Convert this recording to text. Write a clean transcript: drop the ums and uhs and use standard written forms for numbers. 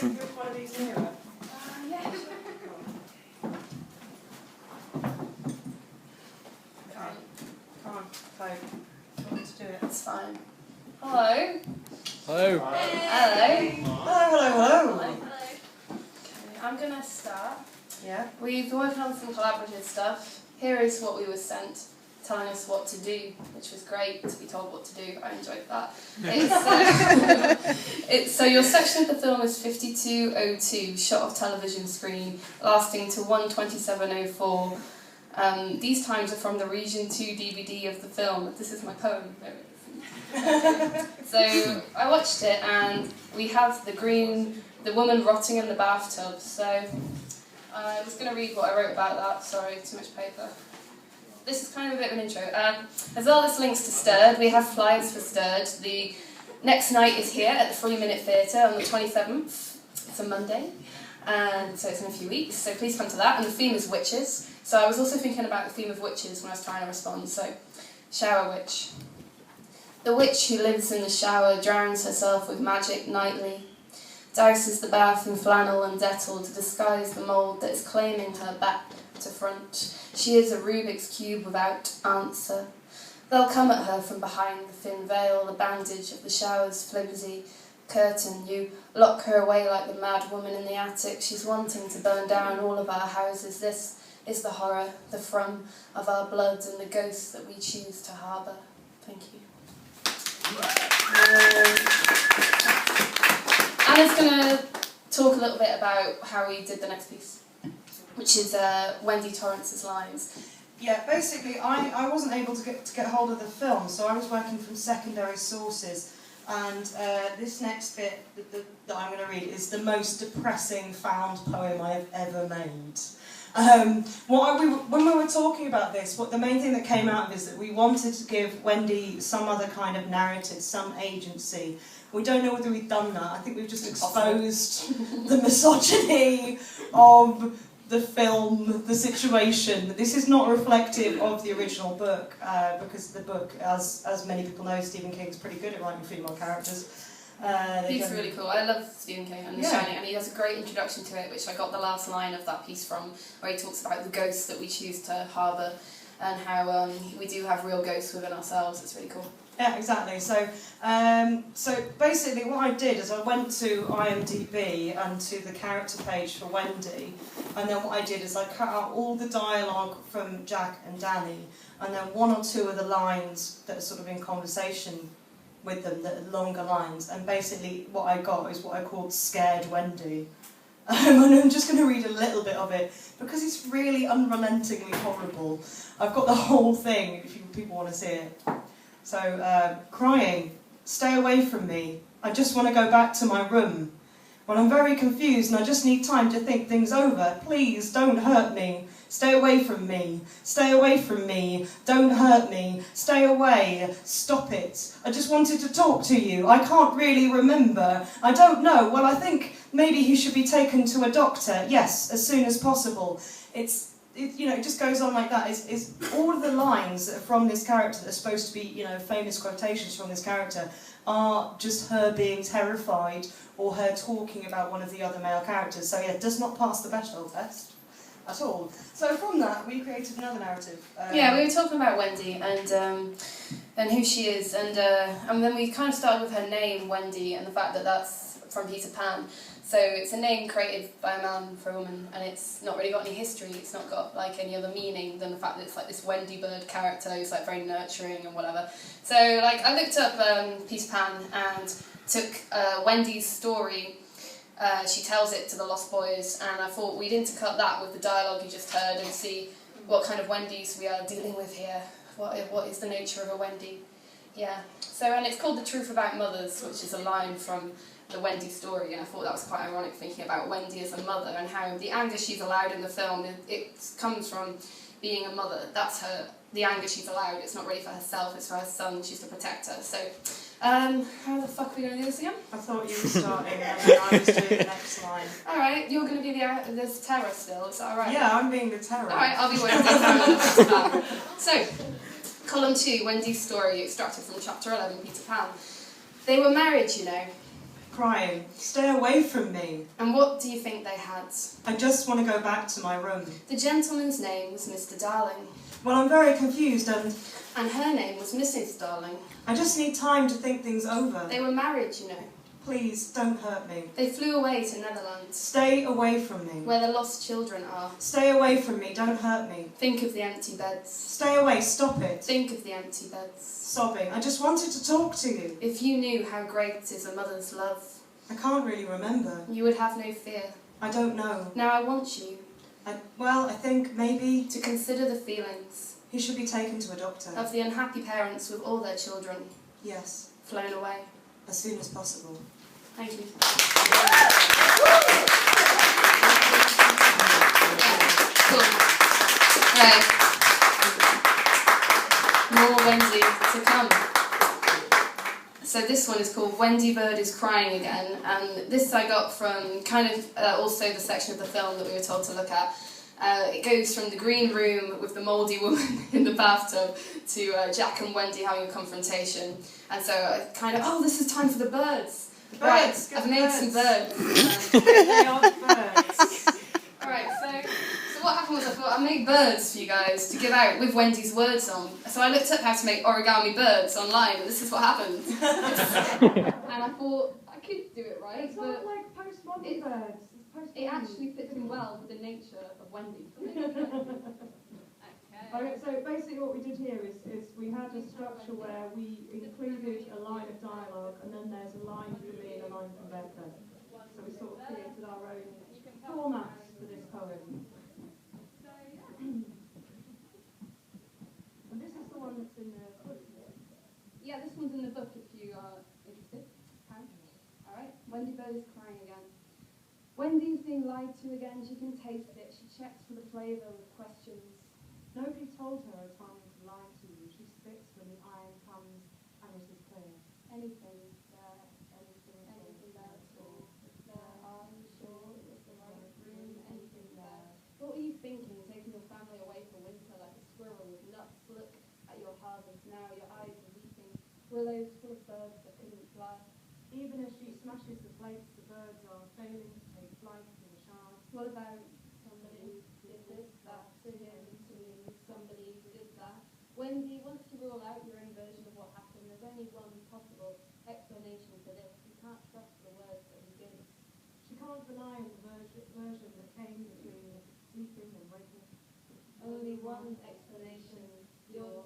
with one of these nearer? Yeah. Come on, Chloe. Do you want to do it? It's fine. Hello. Hello. Hello. Okay, I'm going to start. Yeah. We've been working on some collaborative stuff. Here is what we were sent, telling us what to do, which was great to be told what to do. I enjoyed that. So your section of the film is 52:02, shot of television screen, lasting to 1:27:04. These times are from the Region 2 DVD of the film. This is my poem. So I watched it, and we have the woman rotting in the bathtub. So I was going to read what I wrote about that. Sorry, too much paper. This is kind of a bit of an intro. As well as links to Stirred, we have flyers for Stirred. The next night is here at the 3 Minute Theatre on the 27th. It's a Monday, and so it's in a few weeks. So please come to that. And the theme is witches. So I was also thinking about the theme of witches when I was trying to respond. So, shower witch. The witch who lives in the shower drowns herself with magic nightly, douses the bath in flannel and Dettol to disguise the mould that is claiming her back to front. She is a Rubik's Cube without answer. They'll come at her from behind the thin veil, the bandage of the shower's flimsy curtain. You lock her away like the mad woman in the attic. She's wanting to burn down all of our houses. This is the horror, the thrum of our blood and the ghosts that we choose to harbour. Thank you. Anna's going to talk a little bit about how we did the next piece, which is Wendy Torrance's lines. Yeah, basically, I wasn't able to get hold of the film, so I was working from secondary sources. And this next bit that I'm going to read is the most depressing found poem I've ever made. When we were talking about this, the main thing that came out of it is that we wanted to give Wendy some other kind of narrative, some agency. We don't know whether we've done that. I think we've just exposed the misogyny of the film, the situation. This is not reflective of the original book, because the book, as many people know, Stephen King's pretty good at writing female characters. He's really cool. I love Stephen King and The Shining, and he has a great introduction to it, which I got the last line of that piece from, where he talks about the ghosts that we choose to harbour and how we do have real ghosts within ourselves. It's really cool. Yeah, exactly. So basically what I did is I went to IMDb and to the character page for Wendy, and then what I did is I cut out all the dialogue from Jack and Danny, and then one or two of the lines that are sort of in conversation with them, that are longer lines, and basically what I got is what I called Scared Wendy. And I'm just going to read a little bit of it, because it's really unrelentingly horrible. I've got the whole thing, if people want to see it. So, crying, stay away from me, I just want to go back to my room. Well, I'm very confused and I just need time to think things over. Please, don't hurt me. Stay away from me. Stay away from me. Don't hurt me. Stay away. Stop it. I just wanted to talk to you. I can't really remember. I don't know. Well, I think maybe he should be taken to a doctor. Yes, as soon as possible. It just goes on like that. It's all of the lines that are from this character that are supposed to be, famous quotations from this character are just her being terrified or her talking about one of the other male characters. So yeah, it does not pass the Bechdel test at all. So from that, we created another narrative. We were talking about Wendy and who she is, and then we kind of started with her name, Wendy, and the fact that that's from Peter Pan. So it's a name created by a man for a woman, and it's not really got any history. It's not got like any other meaning than the fact that it's like this Wendy bird character who's like very nurturing and whatever. So like I looked up Peter Pan and took Wendy's story. She tells it to the Lost Boys, and I thought we'd intercut that with the dialogue you just heard and see what kind of Wendys we are dealing with here. What is the nature of a Wendy? Yeah. So, and it's called The Truth About Mothers, which is a line from the Wendy story, and I thought that was quite ironic, thinking about Wendy as a mother and how the anger she's allowed in the film, it comes from being a mother. That's the anger she's allowed. It's not really for herself, it's for her son. She's to protect her. So, how the fuck are we going to do this again? I thought you were starting and then I was doing the next line. Alright, you're going to be the terror still, is that alright? Yeah, I'm being the terror. Alright, I'll be Wendy. So, column 2, Wendy's story, extracted from chapter 11, Peter Pan. They were married, crying, "Stay away from me." And what do you think they had? I just want to go back to my room. The gentleman's name was Mr. Darling. Well, I'm very confused And her name was Mrs. Darling. I just need time to think things over. They were married, you know. Please, don't hurt me. They flew away to Netherlands, Stay away from me. where the lost children are. Stay away from me, don't hurt me. Think of the empty beds. Stay away, stop it. Think of the empty beds. Sobbing, I just wanted to talk to you. If you knew how great is a mother's love, I can't really remember. you would have no fear. I don't know. Now I want you I think maybe to consider the feelings he should be taken to a doctor. of the unhappy parents with all their children Yes, flown away. as soon as possible. Thank you. Cool. Right. More Wendy to come. So this one is called Wendy Bird is Crying Again, and this I got from kind of also the section of the film that we were told to look at. It goes from the green room with the mouldy woman in the bathtub to Jack and Wendy having a confrontation. And so I kind of, oh, this is time for the birds. The Right, birds, get I've the made birds. some birds. They are the birds. Alright, so what happened was I thought I'd make birds for you guys to give out with Wendy's words on. So I looked up how to make origami birds online, and this is what happened. And I thought I could do it right, It's but not like postmodern birds. It's it postmodern. actually fits in well with the nature of Wendy. Okay, so basically what we did here is we had a structure where we included a line of dialogue, and then there's a line from me and a line from Becca. So we sort of created our own formats for this poem. And this is the one that's in the book. Yeah, this one's in the book if you are interested. Alright, Wendy Bird is crying again. Wendy's being lied to again, she can taste it. She checks for the flavour with questions. Nobody told her a time to lie to you. She spits when the iron comes and it is clear. Anything there at all. There, are you sure it was the right room? Anything there. What were you thinking, taking your family away for winter like a squirrel with nuts? Look at your harvest now, your eyes are weeping. Willows full of birds that couldn't fly. Even as she smashes the plates, the birds are failing to take flight in the shard. What about somebody did this, that, to him, to me, somebody did that? Wendy, once you rule out your own version of what happened, there's only one possible explanation for this. You can't trust the words that he gives. She can't rely on the version that came between sleeping and waking. Only one explanation, your